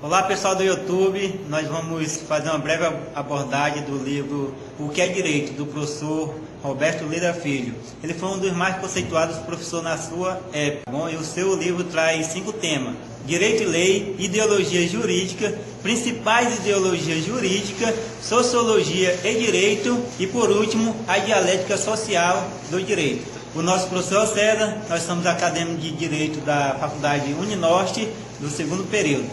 Olá pessoal do YouTube, nós vamos fazer uma breve abordagem do livro O que é Direito, do professor Roberto Lira Filho. Ele foi um dos mais conceituados professores na sua época. E o seu livro traz 5 temas: Direito e Lei, Ideologia Jurídica, Principais Ideologias Jurídicas, Sociologia e Direito e, por último, a Dialética Social do Direito. O nosso professor César, nós somos acadêmicos de Direito da Faculdade Uninorte, do segundo período.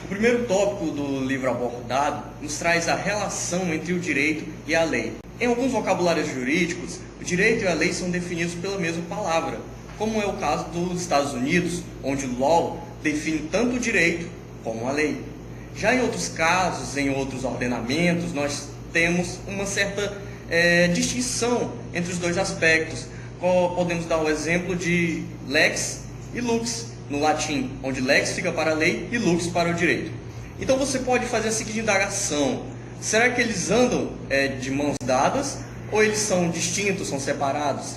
O primeiro tópico do livro abordado nos traz a relação entre o direito e a lei. Em alguns vocabulários jurídicos, o direito e a lei são definidos pela mesma palavra, como é o caso dos Estados Unidos, onde o law define tanto o direito como a lei. Já em outros casos, em outros ordenamentos, nós temos uma certa distinção entre os dois aspectos. Podemos dar o exemplo de lex e lux, no latim, onde lex fica para a lei e lux para o direito. Então você pode fazer a seguinte indagação: será que eles andam de mãos dadas ou eles são distintos, são separados?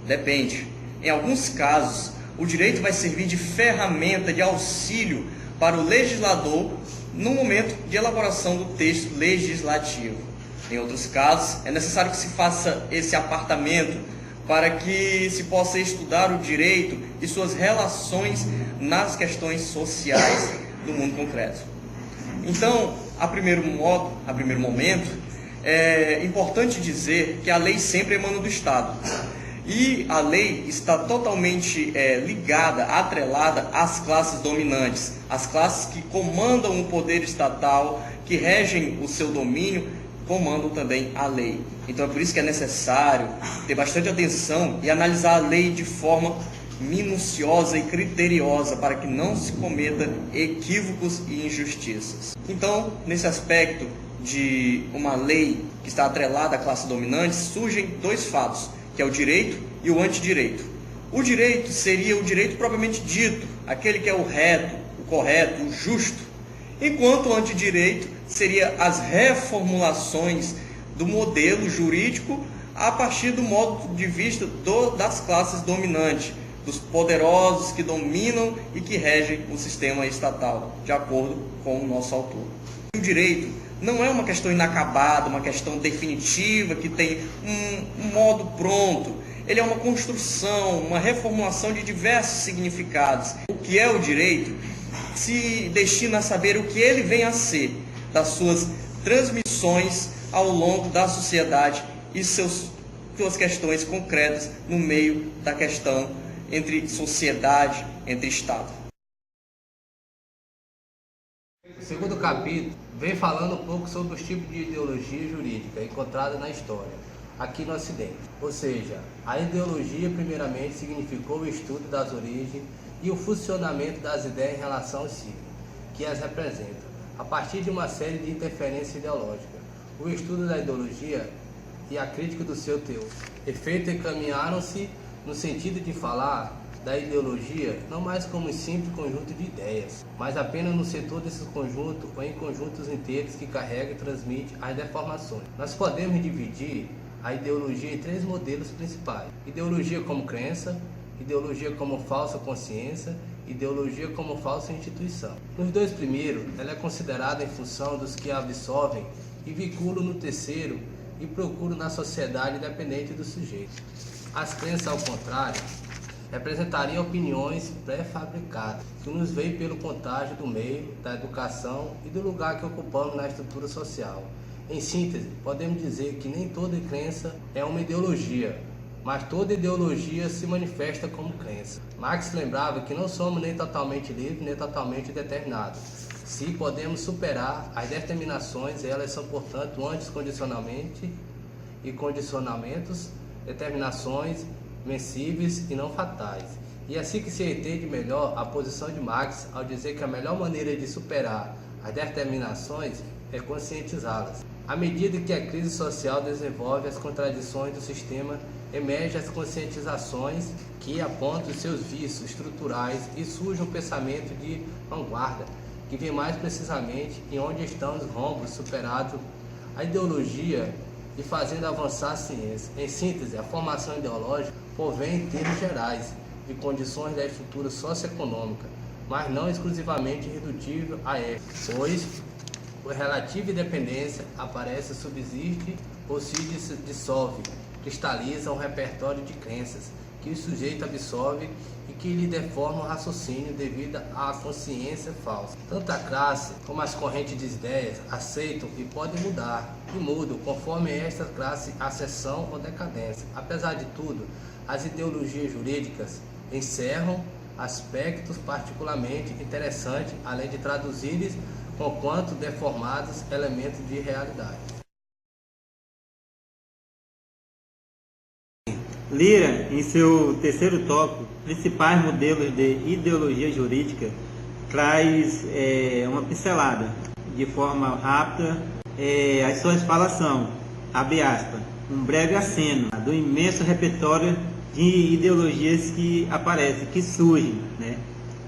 Depende. Em alguns casos, o direito vai servir de ferramenta de auxílio para o legislador no momento de elaboração do texto legislativo. Em outros casos, é necessário que se faça esse apartamento para que se possa estudar o direito e suas relações nas questões sociais do mundo concreto. Então, a primeiro momento, é importante dizer que a lei sempre emana do Estado. E a lei está totalmente ligada, atrelada às classes dominantes, às classes que comandam o poder estatal, que regem o seu domínio, comandam também a lei. Então é por isso que é necessário ter bastante atenção e analisar a lei de forma minuciosa e criteriosa para que não se cometa equívocos e injustiças. Então, nesse aspecto de uma lei que está atrelada à classe dominante, surgem dois fatos, que é o direito e o antidireito. O direito seria o direito propriamente dito, aquele que é o reto, o correto, o justo, enquanto o antidireito seria as reformulações do modelo jurídico a partir do modo de vista das classes dominantes, dos poderosos que dominam e que regem o sistema estatal, de acordo com o nosso autor. O direito não é uma questão inacabada, uma questão definitiva, que tem um modo pronto. Ele é uma construção, uma reformulação de diversos significados. O que é o direito se destina a saber o que ele vem a ser, das suas transmissões ao longo da sociedade e suas questões concretas no meio da questão entre sociedade, entre Estado. O segundo capítulo vem falando um pouco sobre os tipos de ideologia jurídica encontrada na história, aqui no Ocidente. Ou seja, a ideologia primeiramente significou o estudo das origens e o funcionamento das ideias em relação aos signos, que as representam, a partir de uma série de interferências ideológicas. O estudo da ideologia e a crítica do seu teor efeito encaminharam-se no sentido de falar da ideologia não mais como um simples conjunto de ideias, mas apenas no setor desses conjuntos ou em conjuntos inteiros que carrega e transmite as deformações. Nós podemos dividir a ideologia em 3 modelos principais: ideologia como crença, ideologia como falsa consciência, ideologia como falsa instituição. Nos 2 primeiros, ela é considerada em função dos que a absorvem e vinculam no terceiro e procuram na sociedade independente do sujeito. As crenças, ao contrário, representariam opiniões pré-fabricadas, que nos vêm pelo contágio do meio, da educação e do lugar que ocupamos na estrutura social. Em síntese, podemos dizer que nem toda crença é uma ideologia, mas toda ideologia se manifesta como crença. Marx lembrava que não somos nem totalmente livres, nem totalmente determinados. Se podemos superar as determinações, elas são, portanto, antes condicionalmente e condicionamentos, determinações vencíveis e não fatais. E assim que se entende melhor a posição de Marx ao dizer que a melhor maneira de superar as determinações é conscientizá-las. À medida que a crise social desenvolve as contradições do sistema, emergem as conscientizações que apontam os seus vícios estruturais e surge um pensamento de vanguarda, que vê mais precisamente em onde estão os rombos superados a ideologia e fazendo avançar a ciência. Em síntese, a formação ideológica provém em termos gerais de condições da estrutura socioeconômica, mas não exclusivamente redutível a esta, pois a relativa independência aparece, subsiste ou se dissolve, cristaliza um repertório de crenças que o sujeito absorve e que lhe deforma o raciocínio devido à consciência falsa. Tanto a classe como as correntes de ideias aceitam e podem mudar, e mudam conforme esta classe ascensão ou decadência. Apesar de tudo, as ideologias jurídicas encerram aspectos particularmente interessantes, além de traduzir conquanto deformados elementos de realidade. Lira, em seu terceiro tópico, principais modelos de ideologia jurídica, traz uma pincelada de forma rápida. As suas falas são, abre aspas, um breve aceno do imenso repertório de ideologias que aparecem, que surgem, né?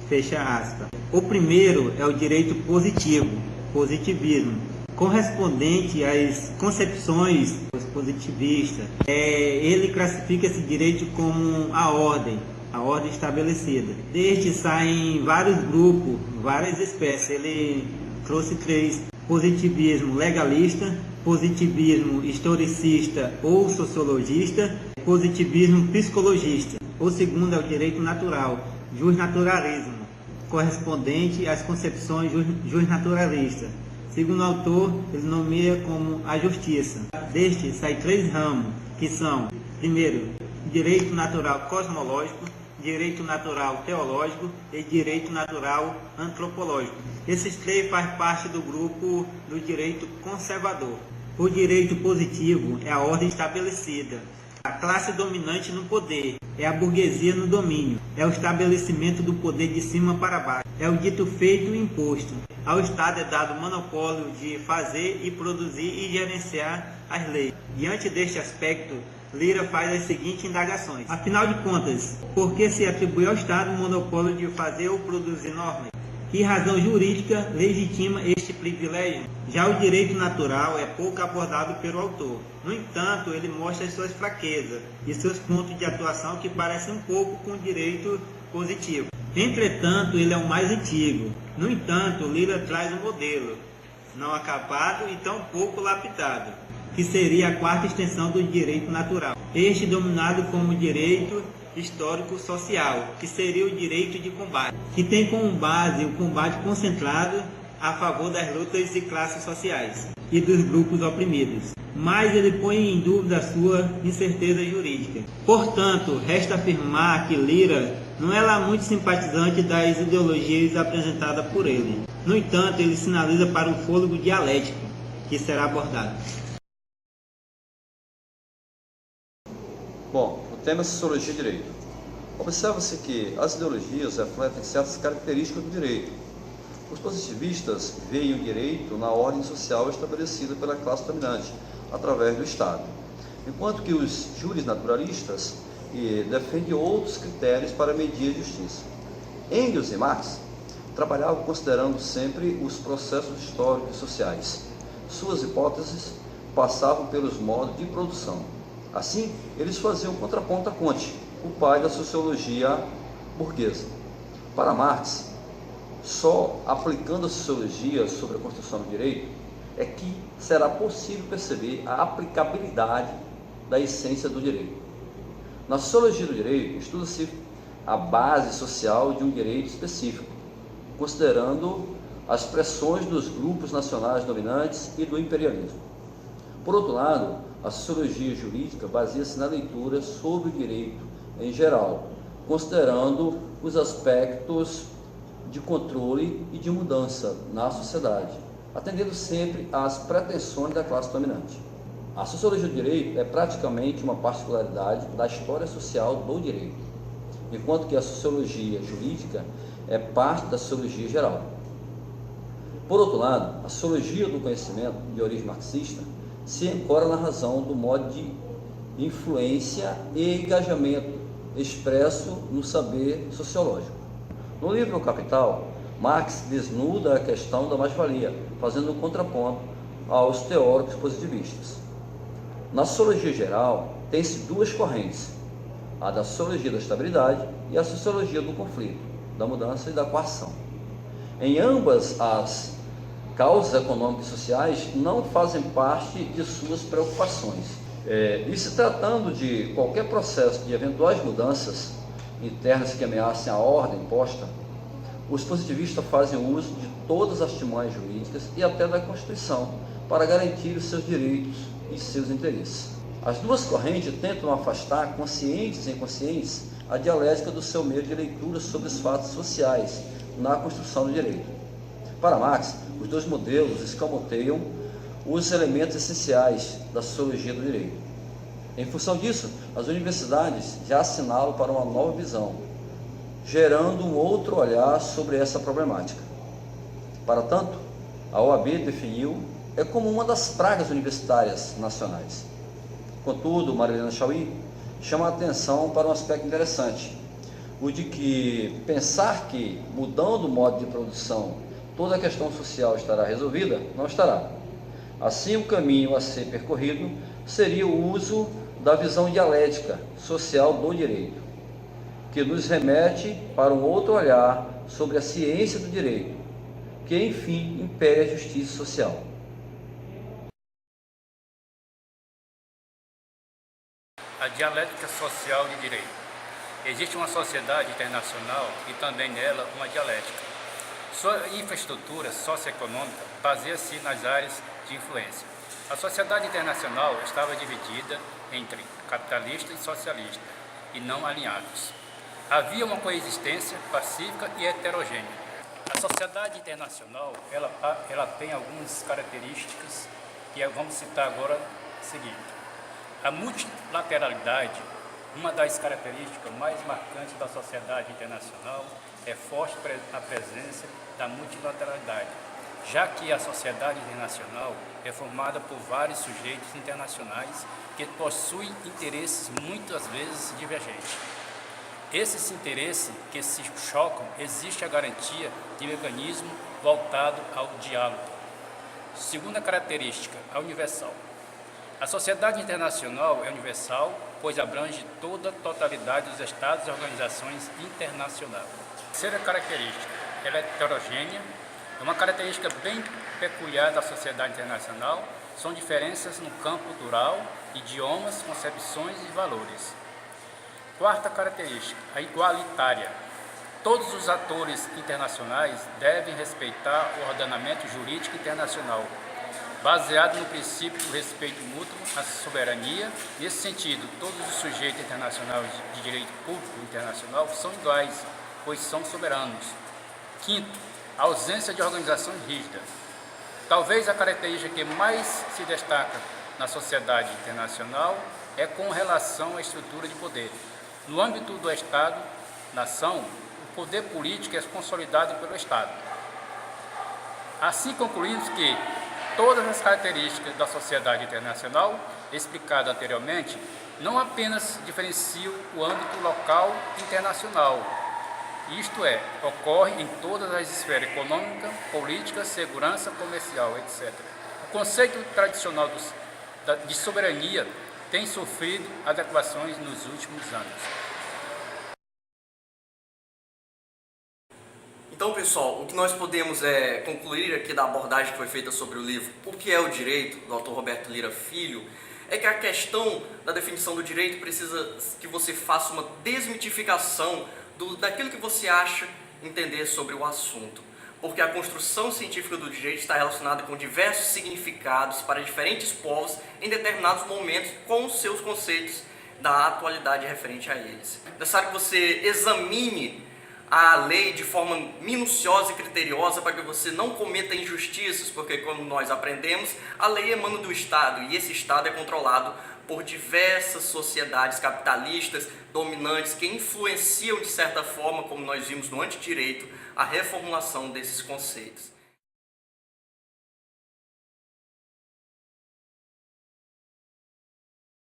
Fecha aspas. O primeiro é o direito positivo, positivismo, correspondente às concepções positivistas. Ele classifica esse direito como a ordem estabelecida. Desde saem vários grupos, várias espécies. Ele trouxe três: positivismo legalista, positivismo historicista ou sociologista, positivismo psicologista. O segundo é o direito natural, justnaturalismo, correspondente às concepções justnaturalistas. Segundo o autor, ele nomeia como a justiça. Deste saem três ramos, que são, primeiro, direito natural cosmológico, direito natural teológico e direito natural antropológico. Esses três fazem parte do grupo do direito conservador. O direito positivo é a ordem estabelecida, a classe dominante no poder, é a burguesia no domínio, é o estabelecimento do poder de cima para baixo, é o dito feito e imposto. Ao Estado é dado o monopólio de fazer e produzir e gerenciar as leis. Diante deste aspecto, Lira faz as seguintes indagações. Afinal de contas, por que se atribui ao Estado o monopólio de fazer ou produzir normas? Que razão jurídica legitima este privilégio? Já o direito natural é pouco abordado pelo autor. No entanto, ele mostra as suas fraquezas e seus pontos de atuação que parecem um pouco com o direito positivo. Entretanto, ele é o mais antigo. No entanto, Lira traz um modelo, não acabado e tão pouco lapidado, que seria a quarta extensão do direito natural. Este dominado como direito histórico-social, que seria o direito de combate, que tem como base o combate concentrado a favor das lutas de classes sociais e dos grupos oprimidos. Mas ele põe em dúvida a sua incerteza jurídica. Portanto, resta afirmar que Lira não é lá muito simpatizante das ideologias apresentadas por ele. No entanto, ele sinaliza para o fôlego dialético que será abordado. Bom, o tema é Sociologia e Direito. Observa-se que as ideologias refletem certas características do direito. Os positivistas veem o direito na ordem social estabelecida pela classe dominante, através do Estado, enquanto que os jurisnaturalistas defendem outros critérios para medir a justiça. Engels e Marx trabalhavam considerando sempre os processos históricos e sociais. Suas hipóteses passavam pelos modos de produção. Assim, eles faziam um contraponto a Comte, o pai da sociologia burguesa. Para Marx, só aplicando a sociologia sobre a construção do direito é que será possível perceber a aplicabilidade da essência do direito. Na sociologia do direito, estuda-se a base social de um direito específico, considerando as pressões dos grupos nacionais dominantes e do imperialismo. Por outro lado, a sociologia jurídica baseia-se na leitura sobre o direito em geral, considerando os aspectos de controle e de mudança na sociedade, atendendo sempre às pretensões da classe dominante. A sociologia do direito é praticamente uma particularidade da história social do direito, enquanto que a sociologia jurídica é parte da sociologia geral. Por outro lado, a sociologia do conhecimento, de origem marxista, se ancora na razão do modo de influência e engajamento expresso no saber sociológico. No livro O Capital, Marx desnuda a questão da mais-valia, fazendo um contraponto aos teóricos positivistas. Na sociologia geral, tem-se duas correntes, a da sociologia da estabilidade e a sociologia do conflito. da mudança e da coação. Em ambas as causas econômicas e sociais não fazem parte de suas preocupações. E se tratando de qualquer processo de eventuais mudanças internas que ameacem a ordem imposta, os positivistas fazem uso de todas as artimanhas jurídicas e até da Constituição para garantir os seus direitos e seus interesses. As duas correntes tentam afastar, conscientes e inconscientes, a dialética do seu meio de leitura sobre os fatos sociais na construção do direito. Para Marx, os dois modelos escamoteiam os elementos essenciais da sociologia do direito. Em função disso, as universidades já assinalam para uma nova visão, gerando um outro olhar sobre essa problemática. Para tanto, a OAB definiu como uma das pragas universitárias nacionais. Contudo, Marilena Chauí chama a atenção para um aspecto interessante, o de que pensar que, mudando o modo de produção, toda a questão social estará resolvida, não estará. Assim, o caminho a ser percorrido seria o uso da visão dialética social do direito, que nos remete para um outro olhar sobre a ciência do direito, que, enfim, impere a justiça social. A dialética social de direito. Existe uma sociedade internacional e também nela uma dialética. Sua infraestrutura socioeconômica baseia-se nas áreas de influência. A sociedade internacional estava dividida entre capitalista e socialista, e não alinhados. Havia uma coexistência pacífica e heterogênea. A sociedade internacional ela tem algumas características que vamos citar agora seguinte. A multilateralidade, uma das características mais marcantes da sociedade internacional, é forte a presença da multilateralidade, já que a sociedade internacional é formada por vários sujeitos internacionais que possuem interesses muitas vezes divergentes. Esses interesses que se chocam, existe a garantia de mecanismo voltado ao diálogo. Segunda característica, a universal. A sociedade internacional é universal, pois abrange toda a totalidade dos estados e organizações internacionais. Terceira característica, ela é heterogênea. É uma característica bem peculiar da sociedade internacional, são diferenças no campo cultural, idiomas, concepções e valores. Quarta característica, a igualitária. Todos os atores internacionais devem respeitar o ordenamento jurídico internacional, baseado no princípio do respeito mútuo à soberania. Nesse sentido, todos os sujeitos internacionais de direito público internacional são iguais, pois são soberanos. Quinto, a ausência de organizações rígidas. Talvez a característica que mais se destaca na sociedade internacional é com relação à estrutura de poder. No âmbito do Estado-nação, o poder político é consolidado pelo Estado. Assim concluímos que todas as características da sociedade internacional, explicada anteriormente, não apenas diferenciam o âmbito local e internacional, isto é, ocorre em todas as esferas econômica, política, segurança, comercial, etc. O conceito tradicional de soberania tem sofrido adequações nos últimos anos. Então, pessoal, o que nós podemos concluir aqui da abordagem que foi feita sobre o livro O que é o Direito, do autor Roberto Lira Filho, é que a questão da definição do direito precisa que você faça uma desmitificação daquilo que você acha entender sobre o assunto. Porque a construção científica do direito está relacionada com diversos significados para diferentes povos em determinados momentos com os seus conceitos da atualidade referente a eles. É necessário que você examine a lei de forma minuciosa e criteriosa para que você não cometa injustiças, porque, como nós aprendemos, a lei emana do Estado e esse Estado é controlado por diversas sociedades capitalistas dominantes que influenciam, de certa forma, como nós vimos no antidireito, a reformulação desses conceitos.